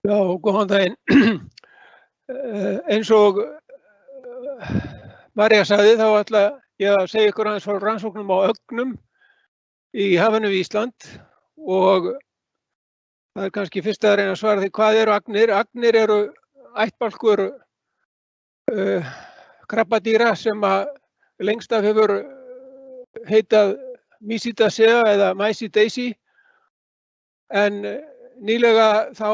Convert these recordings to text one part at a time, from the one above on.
Já, góðan daginn. Eins og María sagði, þá ætla ég að segja ykkur aðeins frá rannsóknum á ögnum í hafinu við Ísland og það er kannski fyrst að reyna að svara því hvað eru agnir. Agnir eru ættbálkur krabbadýra sem að lengst af hefur heitað Mysidacea eða Mysidaceae, en nýlega þá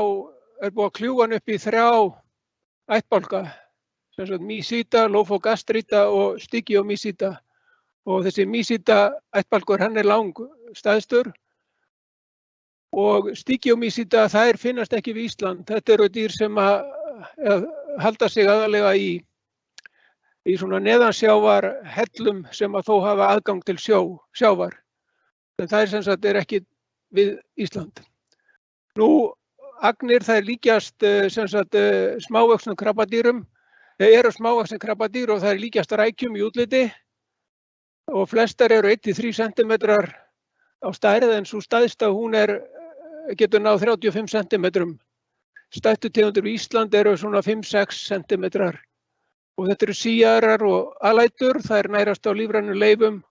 er búið að kljúfa hann upp í 3 ættbálka, sem sagt Mysida, Lophogastrida og Stygiomysida. Og þessi Mysida ættbálkur, hann er langstæðstur og Stygiomysida, þær finnast ekki við Ísland. Þetta eru dýr sem að halda sig aðalega í svona neðansjávar hellum sem að þó hafa aðgang til sjávar. En þær sem sagt er ekki við Ísland. Nú, agnir þær líkjast sem sagt smávöxnum krabbadýrum. Þeir eru smávöxin krabbadýr og þær líkjast rækjum í útliti og flestar eru 1–3 cm á stærð, en sú stærsta hún getur náð 35 cm. Stærstu tegundir í Ísland eru svona 5–6 cm. Og þetta eru síarar og alætur, þær nærast á lífrænum leifum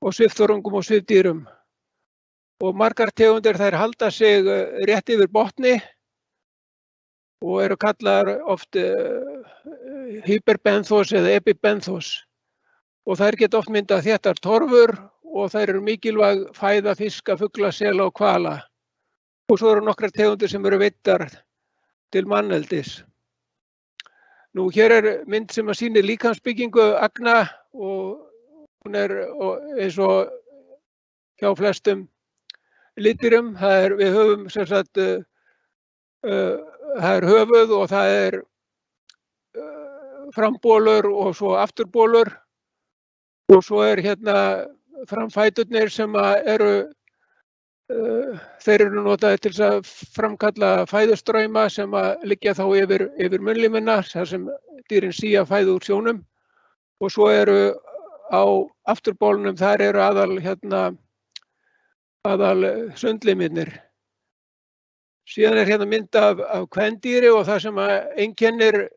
og svifþörungum og svifdýrum. Og margar tegundir þær halda sig rétt yfir botni og eru kallaðar oft hyperbenthos eða epibenthos. Og þær geta oft myndað þéttar torfur og þær eru mikilvæg fæða fiska, fugla, sela og hvala. Og svo eru nokkrar tegundir sem eru veiddar til manneldis. Nú, hér er mynd sem að sýnir líkamsbyggingu agna og hún er eins og hjá flestum litýrum. Við höfum sem sagt, það er höfuð og það er frambólur og svo afturbólur og svo er hérna framfæturnir sem að þeir eru notaðir til að framkalla fæðustrauma sem að liggja þá yfir munnlimina, þar sem dýrin sía fæðu úr sjónum. Og svo eru á afturbólunum, þar eru aðal sundlimirnir. Síðan er hérna mynd af kvendýri og það sem einkennir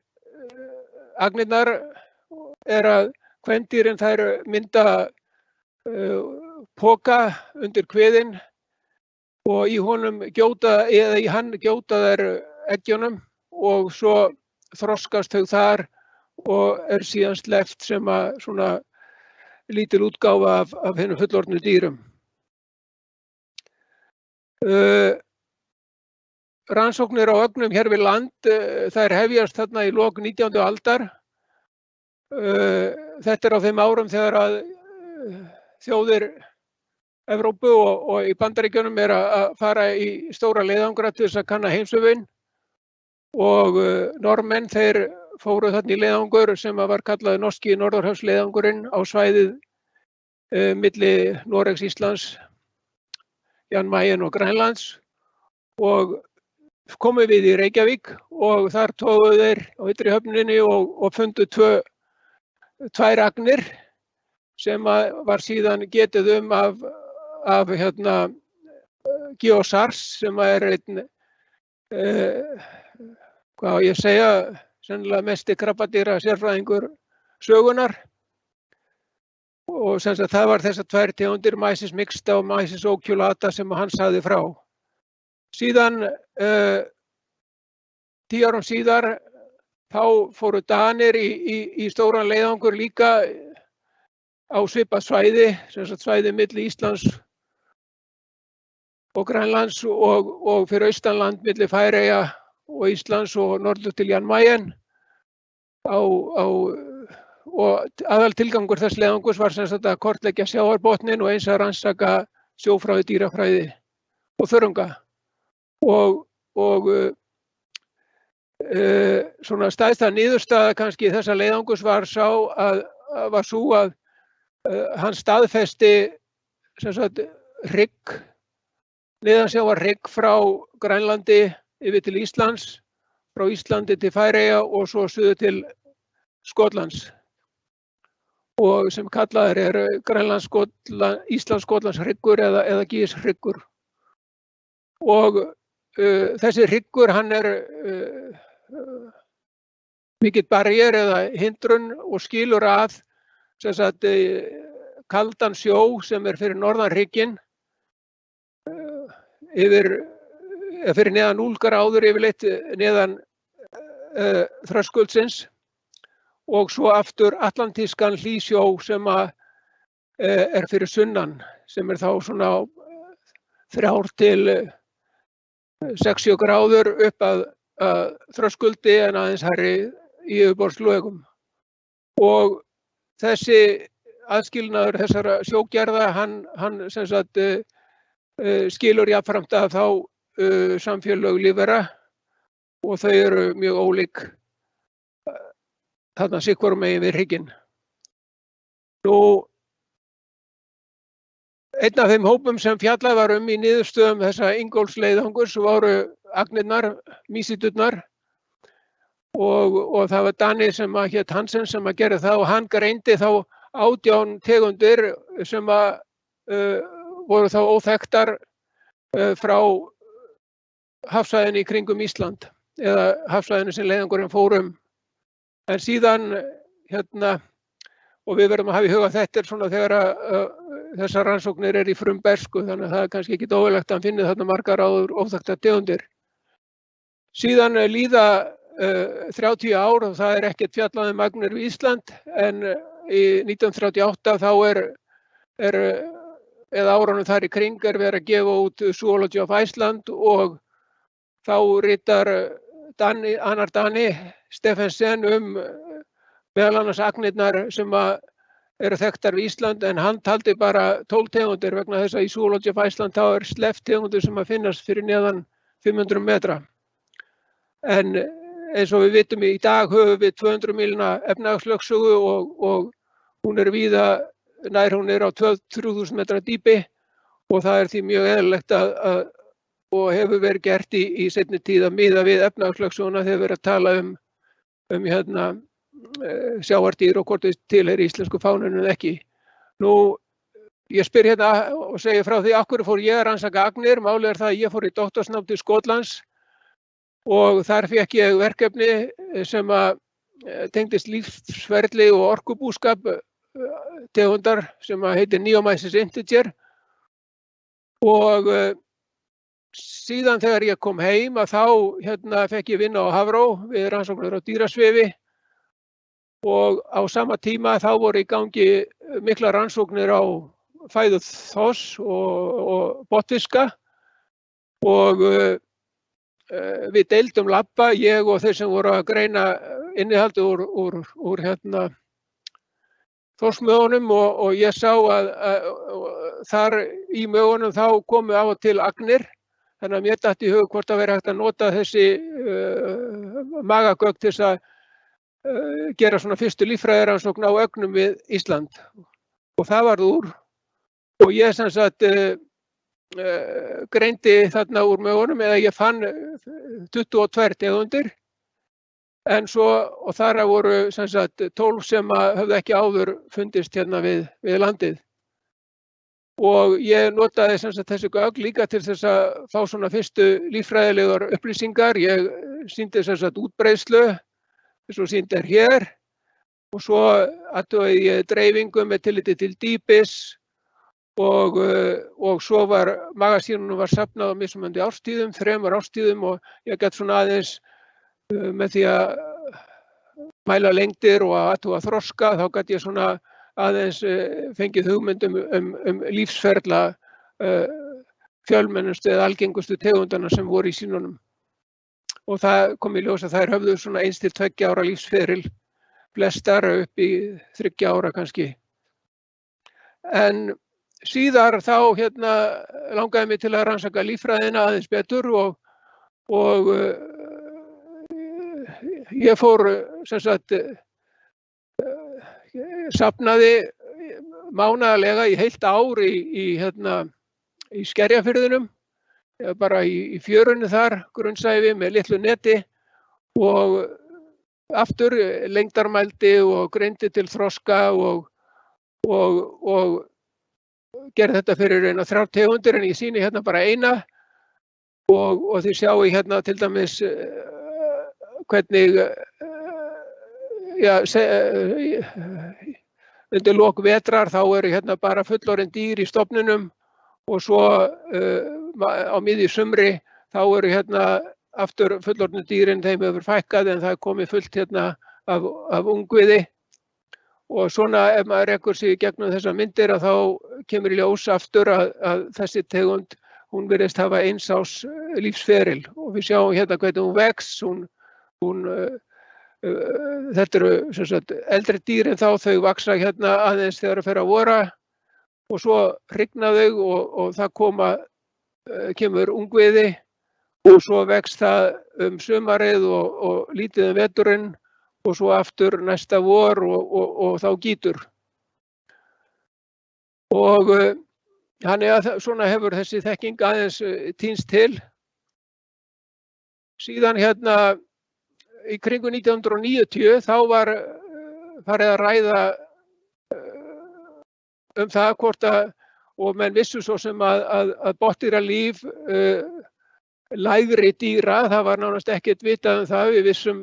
agnirnar er að kvendýrin þær mynda poka undir kviðinn og í honum gjóta, eða í hann gjóta þær eggjunum og svo þroskast þau þar og síðan sleppt sem að svona lítil útgáfa af hinum fullorðnu dýrum. Rannsóknir á ögnum hér við land, þær hefjast þarna í lok 19. aldar. Þetta er á þeim árum þegar að þjóðir Evrópu og í Bandaríkjunum er að fara í stóra leiðangra til þess að kanna heimsöfin og Norðmenn þeir fóru þarna í leiðangur sem var kallaður norski Norðurhafsleiðangurinn á svæðið milli Noregs, Íslands, Jan Mayen og Grænlands og komu við í Reykjavík og þar tóku þeir á ytri höfninni og fundu tvær agnir sem var síðan getið af Geosars sem er einn, hvað á ég að segja, sennilega mesti krabbadýra sérfræðingur sögunar. Og sem sagt það var þessar 2 tegundir, Mysis mixta og Mysis oculata sem hann sagði frá. Síðan 10 árum síðar þá fóru Danir í stóran leiðangur líka á svipað svæði, sem sagt svæði milli Íslands og Grænlands og fyrir austanland milli Færeyja og Íslands og norður til Jan Mayen. Og aðaltilgangur þess leiðangurs var sem sagt að kortleggja sjávarbotninn og eins að rannsaka sjófræði, dýrafræði og þörunga. Og svona stærsta niðurstaða kannski þessa leiðangurs var sú að hann staðfesti sem sagt hrygg, neðansjávar hrygg frá Grænlandi yfir til Íslands, frá Íslandi til Færeyja og svo suður til Skotlands. Og sem kallaður Íslands-Skotlands hryggur eða Gígshryggur. Og þessi hryggur, hann mikill barriér eða hindrun og skilur að sem sagt, kaldan sjó sem fyrir norðan hrygginn fyrir neðan 0 gráður yfirleitt neðan þröskuldsins og svo aftur atlantískan hlýsjó sem fyrir sunnan sem þá svona 3 til 6-7 gráður upp að þröskuldi en aðeins hærri í yfirborðslögum. Og þessi aðskilnaður þessara sjógerða, hann sem sagt skilur jafnframt að þá samfélög lífvera og þau eru mjög ólík þarna sitt hvoru megin við hrygginn. Nú, einn af þeim hópum sem fjallað var í niðurstöðum þessa Ingólfsleiðangurs voru agnirnar, mísíturnar og það var Dani sem hét Hansen sem gerði það og hann greindi þá 18 tegundir sem voru þá óþekktar frá hafsvæðinu í kringum Ísland eða hafsvæðinu sem leiðangurinn fór En síðan og við verðum að hafa í huga að þetta svona þegar þessar rannsóknir í frumbersku, þannig að það kannski ekki óeðlilegt að hann finni þarna margar áður óþekktar tegundir. Síðan líða 30 ár og það ekkert fjallað agnir við Ísland en í 1938 þá eða árunum þar í kring verið að gefa út Zoology of Iceland og þá ritar annar Dani, Stephensen, meðal annars agnirnar sem eru þekktar við Ísland en hann taldi bara 12 tegundir vegna þess að í Zoology of Iceland þá sleppt tegundir sem finnast fyrir neðan 500 metra. En eins og við vitum í dag höfum við 200 mílna efnahagslögsögu og hún víða nær hún á 2-3.000 metra dýpi og það því mjög eðlilegt og hefur verið gert í seinni tíð að miða við efnahagslögsöguna þegar verið að tala sjávardýr og hvort þau tilheyri íslensku fánunni eða ekki. Nú, ég spyr og segi frá því af hverju fór ég að rannsaka agnir. Málið það að ég fór í doktorsnám til Skotlands og þar fékk ég verkefni sem tengdist lífsferli og orkubúskap tegundar sem heitir Neomyces integer og síðan þegar ég kom heim þá fekk ég vinna á Hafró við rannsóknir á dýrasvifi og á sama tíma þá voru í gangi miklar rannsóknir á fæðu þoss og botnfiska og við deildum labba, ég og þeir sem voru að greina innihaldi úr þorsmögunum og ég sá að þar í mögunum þá komu af og til agnir, þannig að mér datt í hug hvort það væri hægt að nota þessi magagögn til þess að gera svona fyrstu líffræðirannsókn á ögnum við Ísland og það varð úr og ég sem sagt greindi þarna úr mögunum eða ég fann 22 tegundir en svo og þar voru sem sagt 12 sem höfðu ekki áður fundist við landið og ég notaði sem sagt þessi gögn líka til þess að fá svona fyrstu líffræðilegar upplýsingar. Ég sýndi sem sagt útbreiðslu svo sýnd hér og svo athugaði ég dreifingu með tilliti til dýpis og svo var magasínunum safnað á mismunandi árstíðum, 3 árstíðum og ég gat svona aðeins með því að mæla lengdir og að athuga þroska þá gat ég svona aðeins fengið hugmyndum lífsferla fjölmennustu eða algengustu tegundana sem voru í sýnunum. Og það kom í ljós að þær höfðu svona 1 til 2 ára lífsferil, flestar upp í 3 ára kannski. En síðar þá langaði mig til að rannsaka líffræðina aðeins betur og ég fór sem sagt safnaði mánaðarlega í heilt ár í Skerjafirðinum. Bara í fjörunni þar, grunnsæfi með litlu neti og aftur lengdarmældi og greindi til þroska og gerði þetta fyrir 3 tegundir en ég sýni bara eina og þið sjáu hérna til dæmis hvernig undir lok vetrar þá eru hérna bara fullorðin dýr í stofninum og svo á miðju sumri þá eru hérna aftur fullorðnu dýrin, þeim hefur fækkað en það er komið fullt hérna af ungviði. Og svona ef maður rekur sig í gegnum þessar myndir að þá kemur í ljós aftur að þessi tegund, hún virðist hafa eins árs lífsferil og við sjáum hérna hvernig hún vex, þetta eru sem sagt eldri dýr en þá þau vaksa hérna aðeins þegar það fer að vora og svo hrygna þau og það kemur ungviði og svo vex það sumarið og lítið veturinn og svo aftur næsta vor og þá gýtur. Og þannig að svona hefur þessi þekking aðeins týnst til. Síðan hérna í kringu 1990 þá var farið að ræða það hvort og menn vissu svo sem að botndýralíf lægri dýra, það var nánast ekkert vitað það, við vissum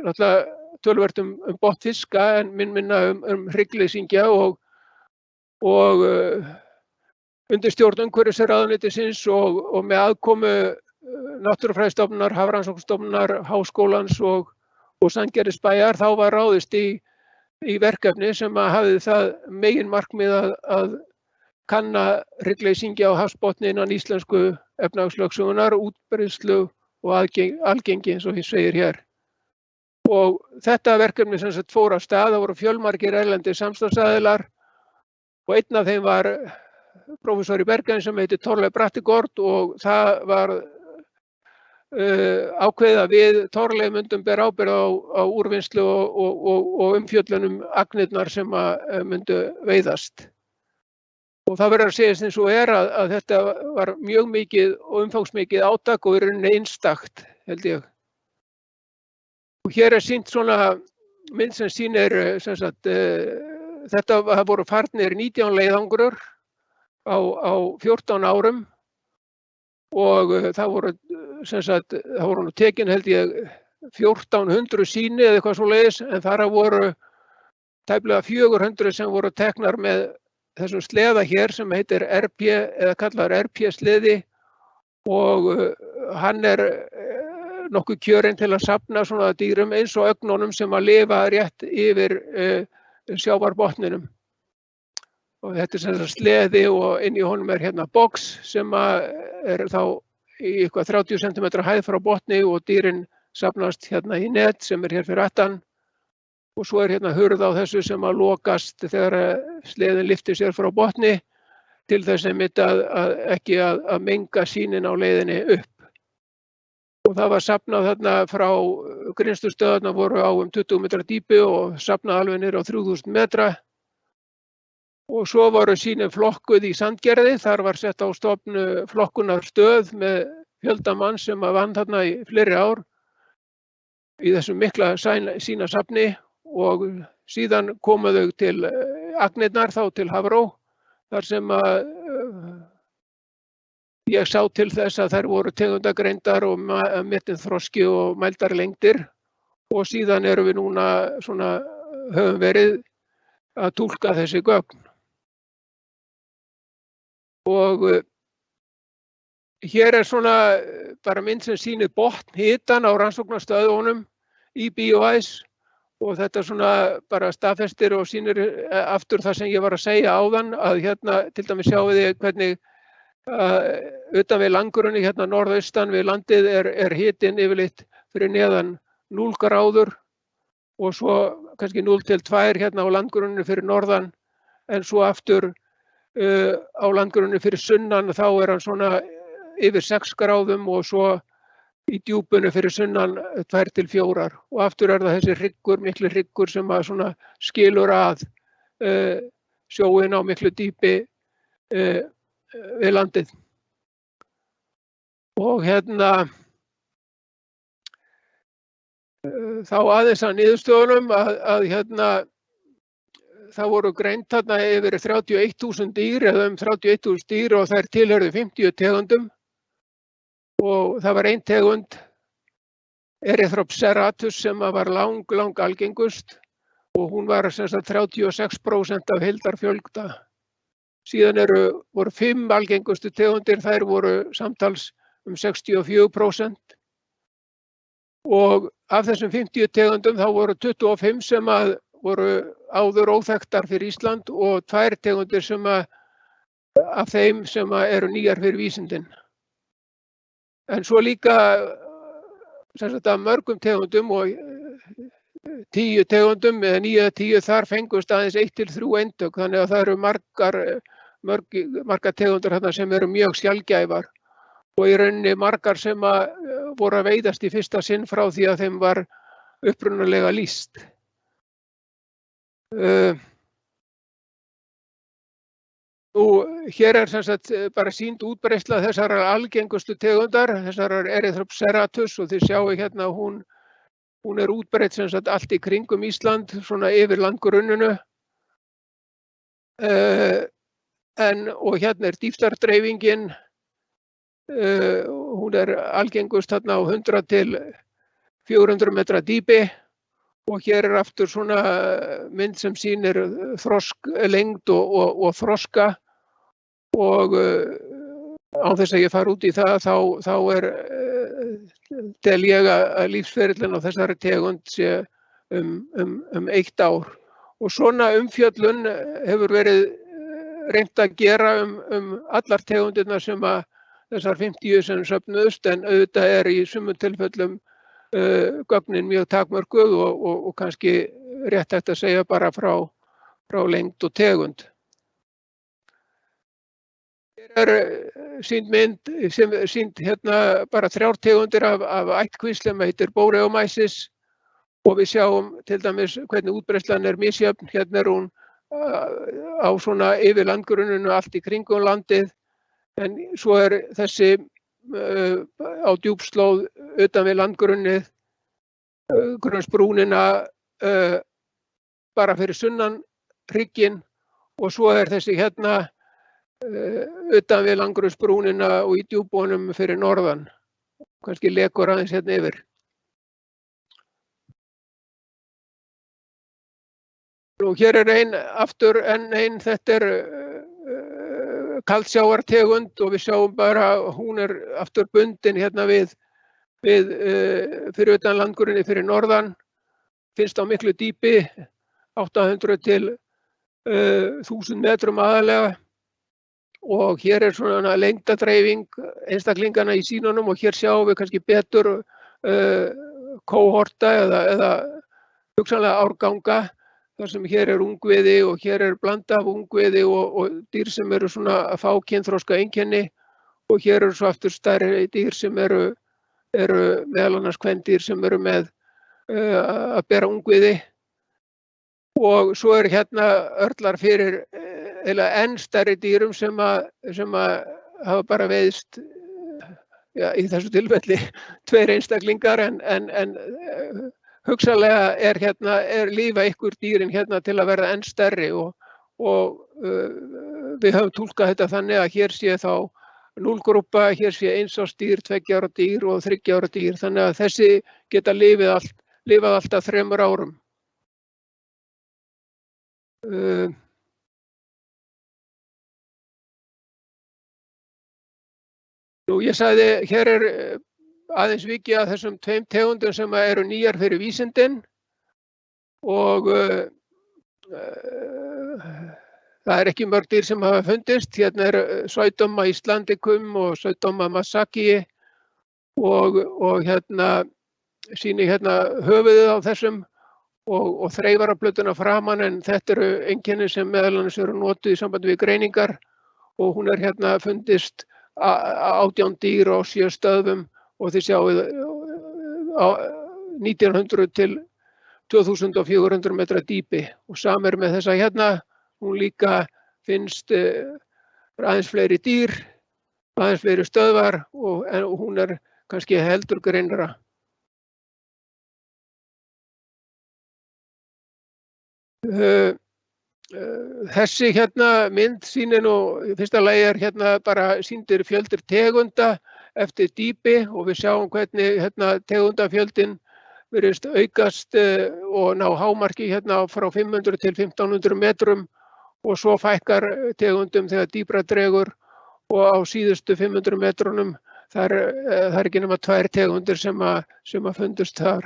náttúrulega töluvert botnfiska en minna hryggleysingja og undir stjórn umhverfisráðuneytisins og með aðkomu Náttúrufræðistofnunar, Hafrannsóknastofnunar, Háskólans og Sandgerðisbæjar þá var ráðist í verkefni sem hafði það meginmarkmið að kanna hryggleysingja á hafsbotni innan íslensku efnahagslögsögunnar, útbreiðslu og algengi eins og ég segir hér. Og þetta verkefni sem sagt fór af stað, það voru fjölmargir erlendir samstarfsaðilar og einn af þeim var prófessor í Bergen sem heitir Thorleif Brattegård og það var ákveðið að við Thorleif myndum bera ábyrgð á úrvinnslu og umfjöllun agnirnar sem myndu veiðast. Og það verður að segjast eins og að þetta var mjög mikið og umfangsmikið átak og í rauninni einstakt, held ég. Og hér sýnt svona mynd sem sýnir sem sagt, þetta voru farnir 19 leiðangrar á 14 árum og það voru sem sagt, það voru nú tekin held ég 1400 sýni eða eitthvað svoleiðis en þar voru tæplega 400 sem voru teknar með þessum sleða hér sem heitir RP eða kallaður RP-sleði og hann nokkuð kjörinn til að safna svona dýrum eins og ögnunum sem að lifa rétt yfir sjávarbotninum. Og þetta sem sagt sleði og inn í honum hérna box sem þá í eitthvað 30 cm hæð frá botni og dýrin safnast hérna í net sem hér fyrir aftan. Og svo hérna hurð á þessu sem að lokast þegar sleðin lyftir sér frá botni til þess ekki að menga sýnin á leiðinni upp. Og það var safnað þarna frá grynnstu stöðarnar voru á 20 metra dýpi og safnað alveg niður á 3000 metra. Og svo voru sýnin flokkuð í Sandgerði, þar var sett á stofn flokkunarstöð með fjölda mann sem vann þarna í fleiri ár í þessum mikla sýnasafni og síðan komu þau til agnirnar, þá til Hafró, þar sem ég sá til þess að þær voru tegundagreindar og metin þroski og mældar lengdir og síðan erum við núna höfum verið að túlka þessi gögn. Og hér svona bara mynd sem sýnir botnhitann á rannsóknarstöðvunum í BioEyes og þetta svona bara staðfestir og sýnir aftur það sem ég var að segja áðan að hérna til dæmis sjáum við hvernig utan við landgrunni hérna norðaustan við landið hitinn yfirleitt fyrir neðan 0 gráður og svo kannski 0 til 2 hérna á landgrunni fyrir norðan en svo aftur á landgrunni fyrir sunnan þá hann svona yfir 6 gráðum og svo í djúpunu fyrir sunnan 2 til 4 og aftur það þessi hryggur, miklu hryggur sem að svona skilur að sjóin á miklu dýpi við landið. Og hérna þá aðeins að niðurstöðunum að hérna það voru greind þarna yfir 31.000 dýr eða 31.000 dýr og þær tilheyrðu 50 tegundum og það var ein tegund, Erythrops serratus, sem var lang algengust og hún var sem sagt 36% af heildarfjölda. Síðan voru 5 algengustu tegundir, þær voru samtals 64%. Og af þessum 50 tegundum þá voru 25 sem voru áður óþekktar fyrir Ísland og 2 tegundir af þeim sem eru nýjar fyrir vísindin. En svo líka sem sagt af mörgum tegundum og 10 tegundum eða 9 eða 10 þar fengust aðeins 1 til 3 eintök, þannig að það eru margar tegundir þarna sem eru mjög sjaldgæfar og í rauninni margar sem voru að veiðast í fyrsta sinn frá því að þeim var upprunalega lýst. Hér sem sagt bara sýnd útbreiðsla þessarar algengustu tegundar, þessarar Erythrops serratus, og þið sjáu hérna hún útbreidd sem sagt allt í kringum Ísland, svona yfir landgrunninu. Og hérna dýpstardreifingin, hún algengust þarna á 100 til 400 metra dýpi og hér aftur svona mynd sem sýnir lengd og þroska og án þess að ég fari út í það þá tel ég að lífsferillinn á þessari tegund sé 1 ár. Og svona umfjöllun hefur verið reynt að gera allar tegundirnar sem þessar 50 sem söfnuðust, en auðvitað í sumum tilfellum gögnin mjög takmörkuð og kannski rétt hægt að segja bara frá lengd og tegund. Hér sýnd mynd sem sýnd hérna bara 3 tegundir af ættkvísl sem heitir Boreomyces og við sjáum til dæmis hvernig útbreiðslan misjöfn. Hérna hún á svona yfir landgrunninu allt í kringum landið, en svo þessi á djúpslóð utan við landgrunnið, grunnsbrúnina bara fyrir sunnan hrygginn og svo þessi hérna utan við landgrunnsbrúnina og í djúpunum fyrir norðan. Kannski lekur aðeins hérna yfir. Og hér aftur ein, þetta kaldsjávartegund og við sjáum bara hún aftur bundin hérna við fyrir utan landgrunni fyrir norðan, finnst á miklu dýpi, 800 til 1000 metrum aðalega og hér svona lengdadreifing einstaklingana í sýnunum og hér sjáum við kannski betur kóhorta eða hugsanlega árganga. Þar sem hér ungviði og hér blanda af ungviði og dýr sem svona að fá kynþroska einkenni og hér svo aftur stærri dýr sem eru meðal annars kvendýr sem með að bera ungviði. Og svo hérna örlar fyrir enn stærri dýrum sem hafa bara veiðst, í þessu tilfelli 2 einstaklingar en hugsanlega lífa ykkur dýrin hérna til að verða enn stærri og við höfum túlkað þetta þannig að hér sé þá 0 grúppa, hér sé 1 árs dýr, 2 ára dýr og 3 ára dýr, þannig að þessi geta lifað alltaf 3 árum. Ég sagði, hér aðeins vikið að þessum 2 tegundum sem eru nýjar fyrir vísindin og það ekki mörg dýr sem hafa fundist. Hérna Pseudoma islandicum og Pseudoma massakii og hérna sýni hérna höfuðið á þessum og þreifaraflötuna framan, en þetta eru einkenni sem meðal annars eru notuð í sambandi við greiningar og hún hérna fundist 18 dýr á 7 stöðum og þið sjáuð 1900 til 2400 metra dýpi og samir með þessa hérna, hún líka finnst aðeins fleiri dýr, aðeins fleiri stöðvar en hún kannski heldur greinra. Þessi hérna mynd sýnir nú í fyrsta lagi hérna bara sýndir fjöldir tegunda eftir dýpi og við sjáum hvernig tegundafjöldin virðist aukast og ná hámarki frá 500 til 1500 metrum og svo fækkar tegundum þegar dýpra dregur og á síðustu 500 metrunum það er ekki nema 2 tegundir sem að fundust þar.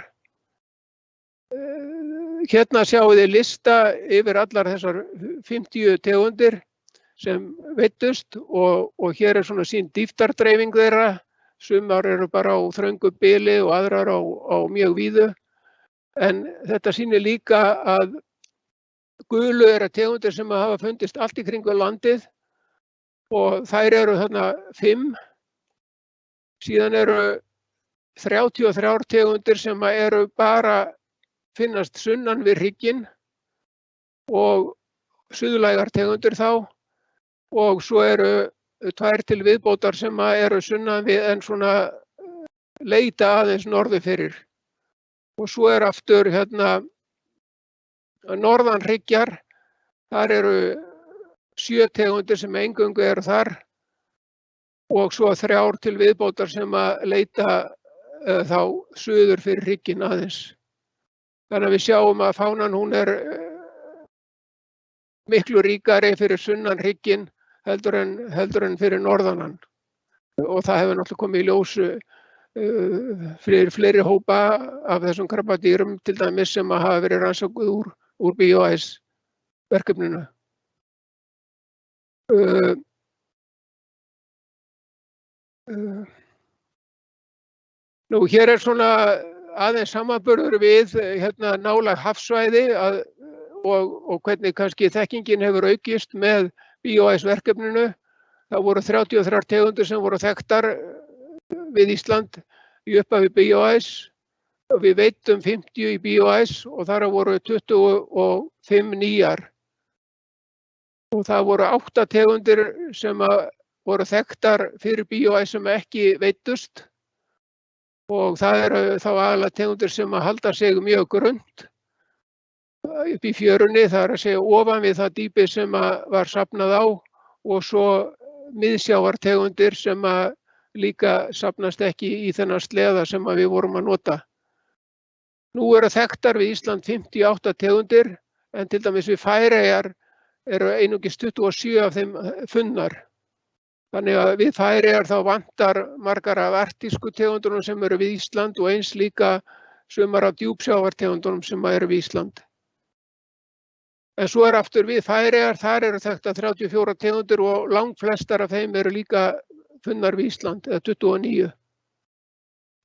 Hérna sjáum við lista yfir allar þessar 50 tegundir sem veiddust og hér er svona sín dýptardreifing þeirra. Sumar eru bara á þröngu bili og aðrar á mjög víðu. En þetta sýnir líka að gulu eru tegundir sem hafa fundist allt í kringu landið og þær eru þarna 5. Síðan eru 33 tegundir sem eru bara finnast sunnan við hrygginn og suðlægar tegundir þá og svo eru 2 til viðbótar sem eru sunnan við en svona leita aðeins norður fyrir. Og svo aftur norðan hryggjar, þar eru 7 tegundir sem eingöngu eru þar og svo 3 til viðbótar sem leita þá suður fyrir hrygginn aðeins. Þannig að við sjáum að fánan hún er miklu ríkari fyrir sunnan hrygginn heldur en fyrir norðanan. Og það hefur náttúrulega komið í ljós fyrir fleiri hópa af þessum krabbadýrum til dæmis sem hafa verið rannsökuð úr BIOS verkefninu. Nú hér er svona aðeins samanburður við nálæg hafsvæði og hvernig kannski þekkingin hefur aukist með BIOS verkefninu. Það voru 33 tegundir sem voru þekktar við Ísland í upphafi BIOS. Við veiddum 50 í BIOS og þar voru 25 nýjar. Og það voru 8 tegundir sem voru þekktar fyrir BIOS sem ekki veiddust. Og það eru þá aðalega tegundir sem halda sig mjög grunnt upp í fjörunni, það er að segja ofan við það dýpi sem var safnað á og svo miðsjávartegundir sem líka safnast ekki í þennan sleða sem við vorum að nota. Nú eru þekktar við Ísland 58 tegundir en til dæmis við Færeyjar eru einungis 27 af þeim fundnar. Þannig að við Færeyjar þá vantar margar af arktísku tegundunum sem eru við Ísland og eins líka sumar af djúpsjávartegundunum sem eru við Ísland. En svo aftur við Færeyjar, þar eru þekktar 34 tegundir og langflestar af þeim eru líka fundnar við Ísland, eða 29.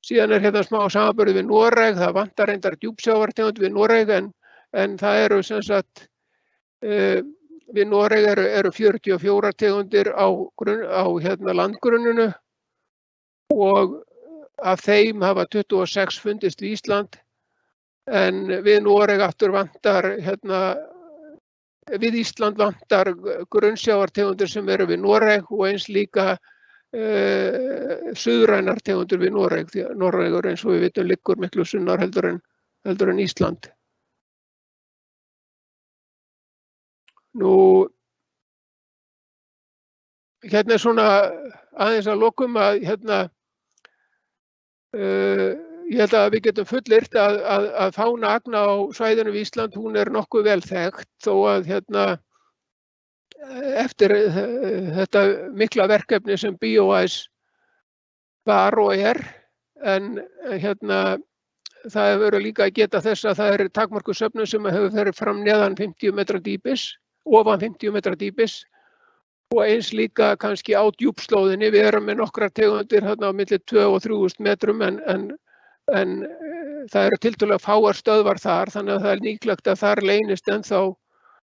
Síðan er hérna smá samanburður við Noreg, það vantar reyndar djúpsjávartegundir við Noreg en það eru sem sagt við Noreg eru 44 tegundir á landgrunninu og af þeim hafa 26 fundist við Ísland en við Noreg aftur vantar við Ísland vantar grunnsjávartegundir sem eru við Noreg og eins líka suðrænar tegundir við Noreg, því að Noregur eins og við vitum liggur miklu sunnar heldur en Ísland. Nú, hérna er svona aðeins að lokum að ég held að við getum fullyrt að fánaagna á svæðinu við Ísland, hún er nokkuð vel þekkt þó að eftir þetta mikla verkefni sem BIOS var og en það hefur líka að geta þess að það er takmörkuð söfnun sem hefur farið fram neðan 50 metra dýpis, ofan 50 metra dýpis og eins líka kannski á djúpslóðinni. Við erum með nokkrar tegundir á milli 2 og 3000 metrum en það eru tiltölulega fáar stöðvar þar þannig að það er líklegt að þar leynist ennþá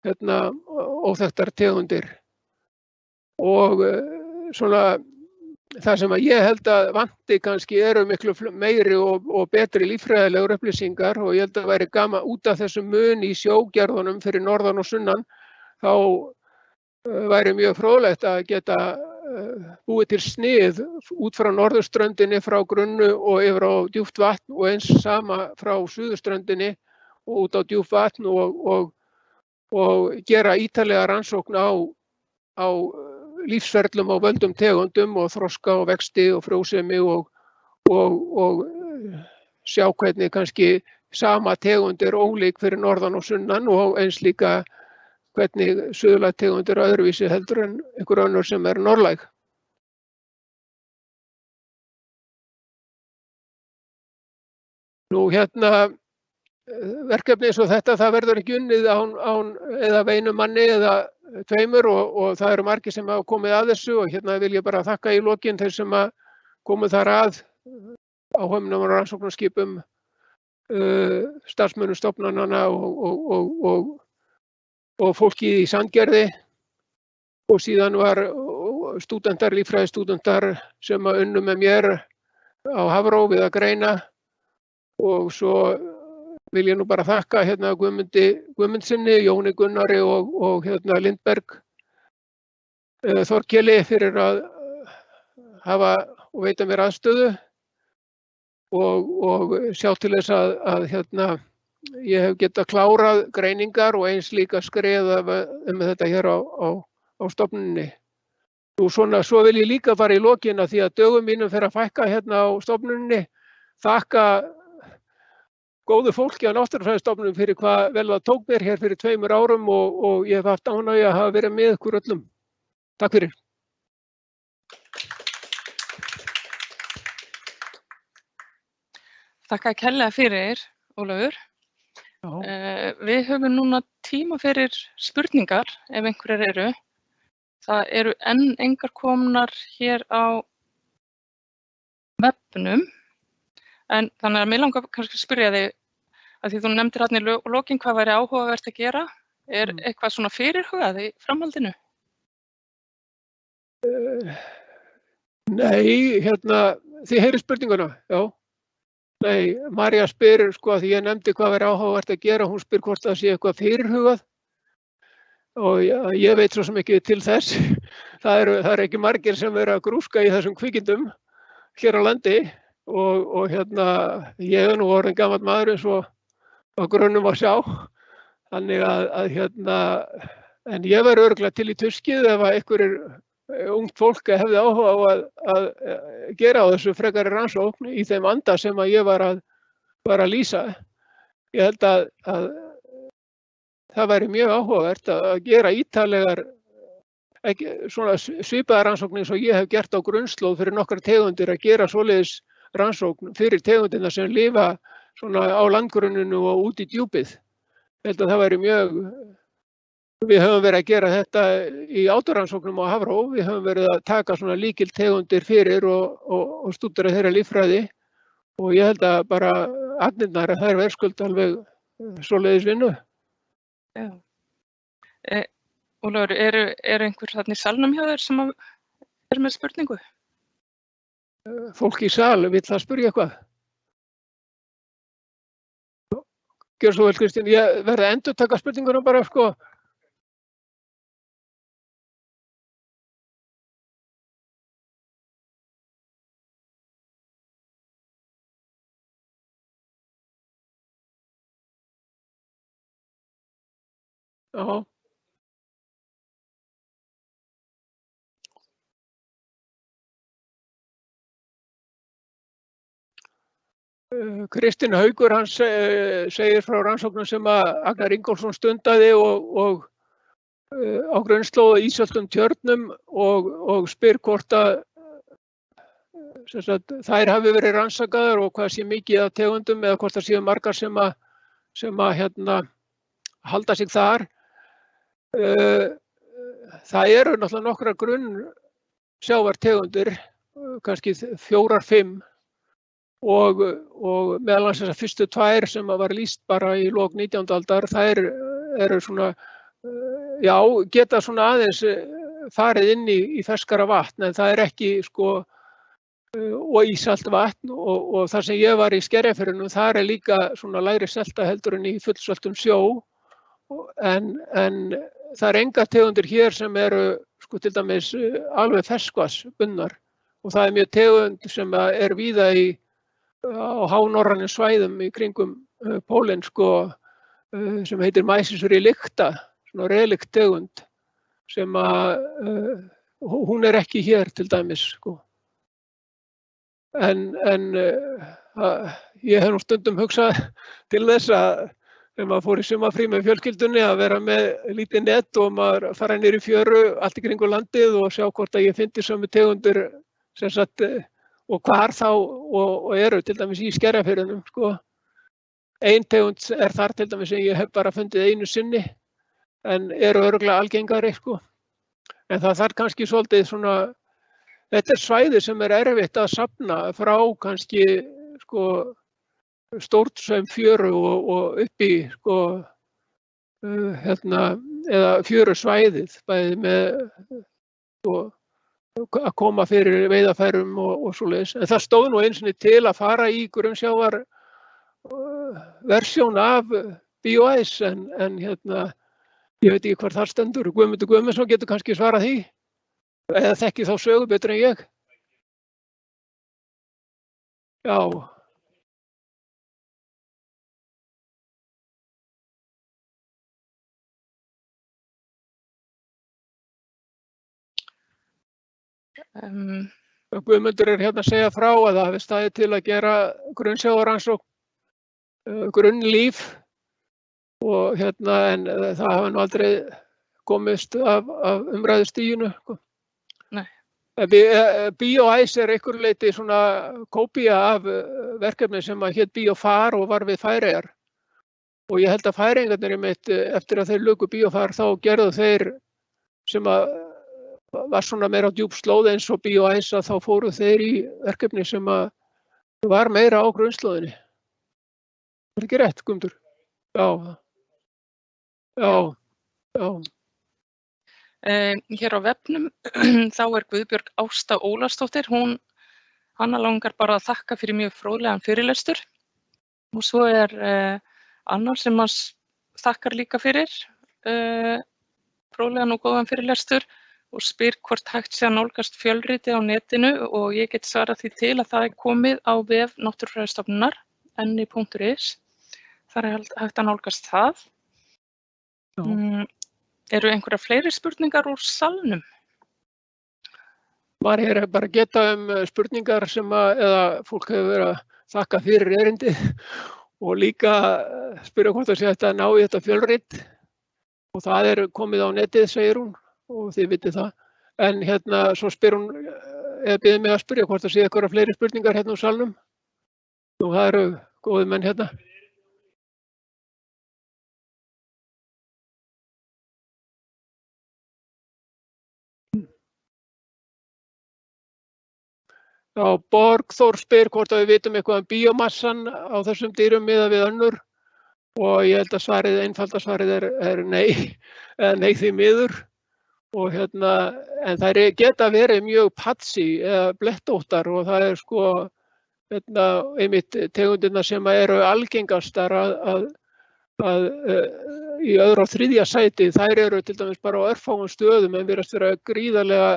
óþekktar tegundir. Og svona það sem að ég held að vanti kannski eru miklu meiri og betri líffræðilegar upplýsingar og ég held að væri gaman út af þessum mun í sjógerðunum fyrir norðan og sunnan þá væri mjög fróðlegt að geta búið til snið út frá norðurströndinni frá grunnu og yfir á djúpt vatn og eins sama frá suðurströndinni og út á djúpt vatn og gera ítarlega rannsókn á lífsferlum á völdum tegundum og þroska og vexti og frjósemi og sjá hvernig kannski sama tegund ólík fyrir norðan og sunnan og eins líka hvernig suðlæg tegund öðruvísi heldur en einhver önnur sem norðlæg. Nú verkefni eins og þetta, það verður ekki unnið án eða einum manni eða tveimur og það eru margir sem hafa komið að þessu og vil ég bara þakka í lokin þeir sem komu þar að áhöfnum og rannsóknarskipum, starfsmönnum stofnananna og fólki í Sandgerði og síðan var stúdentar, líffræðistúdentar sem unnu með mér á Hafró við að greina og svo vil ég nú bara þakka Guðmundi Guðmundsssyni, Jóni Gunnari og Lindberg Þorkeli fyrir að hafa og veita mér aðstöðu og sjá til þess að ég hef getað klárað greiningar og eins líka skrifað þetta hér á stofnuninni. Svo vil ég líka fara í lokin að því að dögum mínum fer að fækka á stofnuninni, þakka góðu fólki á Náttúrufræðistofnun fyrir hvað vel það tók mér hér fyrir 2 árum og ég hef haft ánægju að hafa verið með ykkur öllum. Takk fyrir. Þakka kærlega fyrir, Ólafur. Við höfum núna tíma fyrir spurningar ef einhverjar eru. Það eru enn engar komnar hér á webnum. En þannig að mig langar kannski að spyrja þig að því þú nefndir hérna í lokin hvað væri áhugavert að gera. Eitthvað svona fyrirhugað í framhaldinu? Nei, þið heyrið spurninguna, já. Nei, María spyr sko að því ég nefndi hvað væri áhugavert að gera, hún spyr hvort það sé eitthvað fyrirhugað og ég veit svo sem ekki til þess. Það er ekki margir sem eru að grúska í þessum kvikindum hér á landi og ég nú orðinn gamall maður eins og á grunnum að sjá. Þannig en ég væri örugglega til í tuskið ef að einhverjir ungt fólk hefði áhuga á að gera á þessu frekari rannsókn í þeim anda sem að ég var að lýsa. Ég held að það væri mjög áhugavert að gera ítarlegar svona svipaðar rannsóknir eins og ég hef gert á grunnslóð fyrir nokkrar tegundir, að gera svoleiðis rannsókn fyrir tegundina sem lifa svona á landgrunninu og út í djúpið. Ég held að það væri mjög. Við höfum verið að gera þetta í áturannsóknum á Hafró. Við höfum verið að taka svona lykiltegundir fyrir og stúdera þeirra líffræði og ég held að bara agnirnar þær verðskulda alveg svoleiðis vinnu. Já. Ólafur, er einhver þarna í salnum hjá þér sem er með spurningu? Fólk í sal, vill það spyrja eitthvað? Gjör svo vel, Kristín. Ég verði að endurtaka spurninguna bara sko. Já. Kristinn Haukur, hann segir frá rannsóknum sem að Agnar Ingólfsson stundaði og á grunnslóð á ísöltum tjörnum og spyr hvort að þær hafi verið rannsakaðar og hvað sé mikið af tegundum eða hvort það séu margar sem að halda sig þar. Það eru náttúrulega nokkrar grunnsjávartegundir, kannski 4-5 og meðal annars þessar fyrstu 2 sem var lýst bara í lok 19. aldar, þær eru svona, já, geta svona aðeins farið inn í ferskara vatn en það er ekki sko og ísalt vatn og þar sem ég var í Skerjafirðinum, þar er líka svona lægri selta heldur en í fullsöltum sjó en það er engar tegundir hér sem eru sko til dæmis alveg ferskvatnsbundnar og það er mjög tegund sem er víða á hánorrænum svæðum í kringum Pólinn sko sem heitir Mysis relicta, svona relikt tegund sem hún ekki hér til dæmis, sko. En ég hef nú stundum hugsað til þess að ef maður fór í sumarfrí með fjölskyldunni að vera með lítið net og maður fara niður í fjöru allt í kringum landið og sjá hvort að ég fyndi sömu tegundir sem sagt og hvar þá og eru til dæmis í Skerjafirðinum, sko. Ein tegund þar til dæmis sem ég hef bara fundið einu sinni en eru örugglega algengari, sko. En það þarf kannski svolítið svona, þetta svæði sem erfitt að safna frá kannski, sko, stórsaum fjöru og upp í, sko, eða fjörusvæðið, bæði með, sko, að koma fyrir veiðarfærum og svoleiðis. En það stóð nú einu sinni til að fara í grunnsjávar versjón af BioIce en ég veit ekki hvar það stendur. Guðmundur Guðmundsson getur kannski svarað því eða þekki þá sögu betur en ég. Já. Guðmundur hérna að segja frá að það hafi staðið til að gera grunnsjávarrannsókn, grunnlíf og en það hafi nú aldrei komist af umræðustiginu. Nei. BioIce einhverju leyti svona kópía af verkefni sem að hét BioFar og var við Færeyjar. Og ég held að Færeyingarnir einmitt eftir að þeir luku BioFar þá gerðu þeir sem að var svona meira á djúp slóð eins og BioIce að þá fóru þeir í verkefni sem að var meira á grunnslóðinni. Er ekki rétt, Guðmundur? Já. Hér á vefnum þá Guðbjörg Ásta Ólafsdóttir, hana langar bara að þakka fyrir mjög fróðlegan fyrirlestur og svo annar sem að þakkar líka fyrir fróðlegan og góðan fyrirlestur og spyr hvort hægt sé að nálgast fjölriti á netinu og ég get svarað því til að það komið á vef Náttúrufræðistofnunar ni.is. Þar hægt að nálgast það. Eru einhverjar fleiri spurningar úr salnum? Maður bara geta spurningar sem eða fólk hefur verið að þakka fyrir erindi og líka spyrja hvort það sé hægt að ná í þetta fjölrit og það komið á netið, segir hún. Og þið vitið það. En svo spyr hún, eða biður mig að spyrja hvort það sé eitthvað fleiri spurningar hérna úr salnum. Nú, það eru góðir menn hérna. Já, Borgþór spyr hvort við vitum eitthvað bíómassan á þessum dýrum miðað við önnur og ég held að einfalda svarið nei, nei því miður. Og en þær geta verið mjög patsi eða blettóttar og það sko einmitt tegundirnar sem eru algengastar að í öðru og þriðja sæti, þær eru til dæmis bara á örfáum stöðum en virðast vera gríðarlega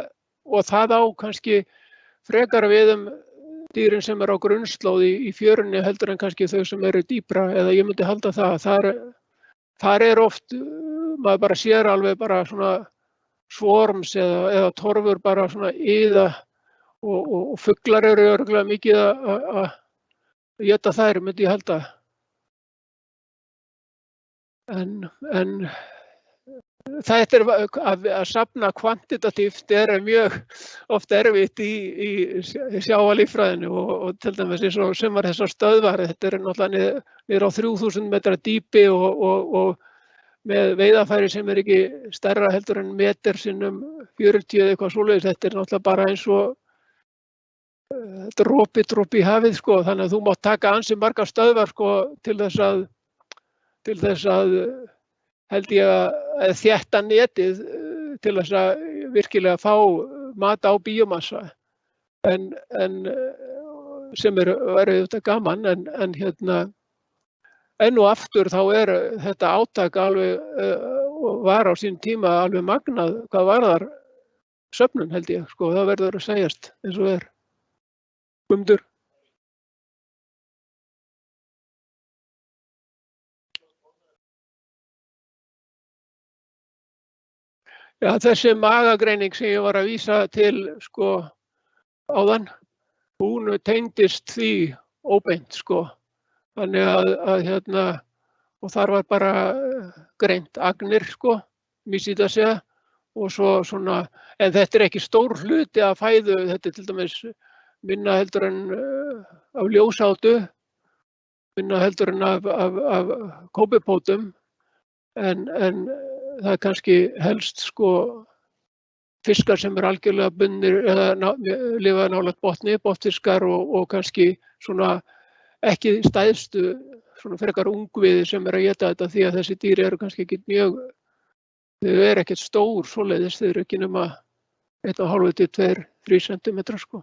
og það á kannski frekar við dýrin sem eru á grunnslóð í fjörunni heldur en kannski þau sem eru dýpra eða ég myndi halda það. Þar oft, maður bara sér alveg bara svona svorms eða torfur bara svona yða og fuglar eru örugglega mikið að éta þær, myndi ég halda. En þetta að safna kvantitatíft mjög oft erfitt í sjávarlíffræðinu og til dæmis eins og sumar þessar stöðvar, þetta náttúrulega niður á 3000 metra dýpi og með veiðarfæri sem ekki stærra heldur en meter sinnum 40 eða eitthvað svoleiðis, þetta náttúrulega bara eins og dropi í hafið, sko, þannig að þú mátt taka ansi margar stöðvar, sko, til þess að held ég að þétta netið til þess að virkilega fá mat á bíómassa en sem auðvitað gaman en enn og aftur þá þetta átak alveg var á sín tíma alveg magnað hvað varðar söfnun held ég, sko, það verður að segjast eins og Guðmundur. Já, þessi magagreining sem ég var að vísa til, sko, áðan, hún tengdist því óbeint, sko. Þannig að og þar var bara greint agnir, sko, Mysidacea, og svo svona, en þetta ekki stór hluti af fæðu, þetta til dæmis minna heldur en af ljósátu, minna heldur en af kópipótum, en það kannski helst, sko, fiskar sem algjörlega bundnir eða lifa nálægt botni, botnfiskar og kannski svona ekki stæðstu, svona frekar ungviði sem að éta þetta því að þessi dýr eru kannski ekki mjög, þau eru ekkert stór svoleiðis, þau eru ekki nema 1,5 til 2-3 cm, sko.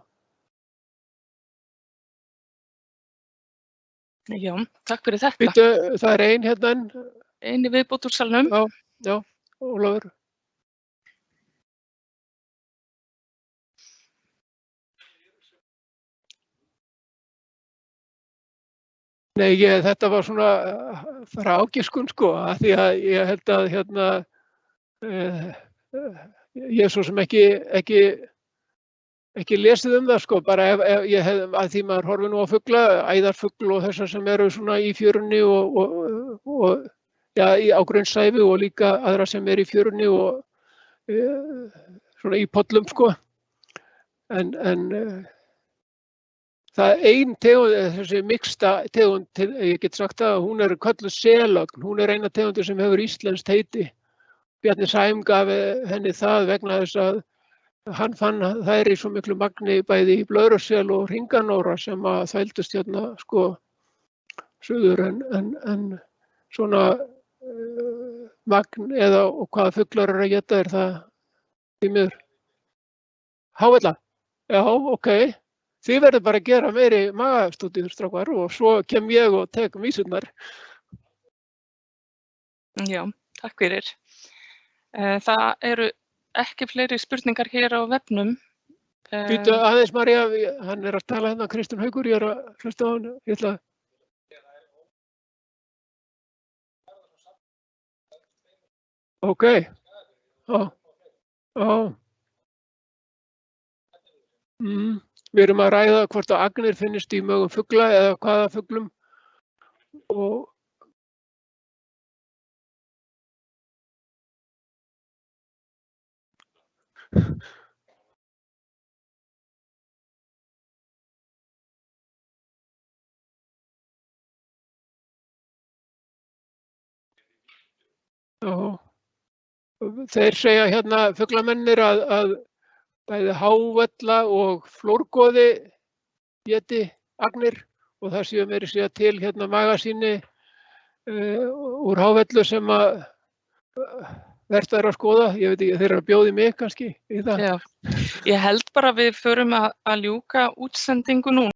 Já, takk fyrir þetta. Býtu, það er ein hérna enn. Ein í viðbót úr salnum. Já, Ólafur. Nei, þetta var svona frá ágiskun, sko, af því að ég held að ég svo sem ekki lesið það, sko, bara ef ég hef, að því maður horfir nú á fugla, æðarfugl og þessar sem eru svona í fjörunni og já, á grunnsævi og líka aðra sem eru í fjörunni og svona í pollum, sko, en það ein tegund, þessi mixta tegund, ég get sagt að hún kölluð selögn, hún eina tegundir sem hefur íslenskt heiti. Bjarni Sæm gaf henni það vegna þess að hann fann þær í svo miklu magni bæði í blöðrusel og hringanóra sem að þvældust hérna, sko, suður en svona magn eða og hvaða fuglar að éta það í miður. Hávella? Já, ok. Þið verður bara að gera meiri magastúdíur, strákar, og svo kem ég og tek vísurnar. Já, takk fyrir. Það eru ekki fleiri spurningar hér á vefnum. Býtu aðeins, María, hann að tala hérna, Kristinn Haukur, ég að hlusta á hann, ég ætla. Ok, já. Við erum að ræða hvort að agnir finnist í mögum fugla eða hvaða fuglum og þeir segja hérna fuglamennir að bæði hávella og flórgoði éti agnir og það séu meira að segja til hérna magasíni úr hávellu sem að vert að skoða. Ég veit ekki, þeir eru að bjóða mig kannski í það. Já, ég held bara við förum að ljúka útsendingu nú.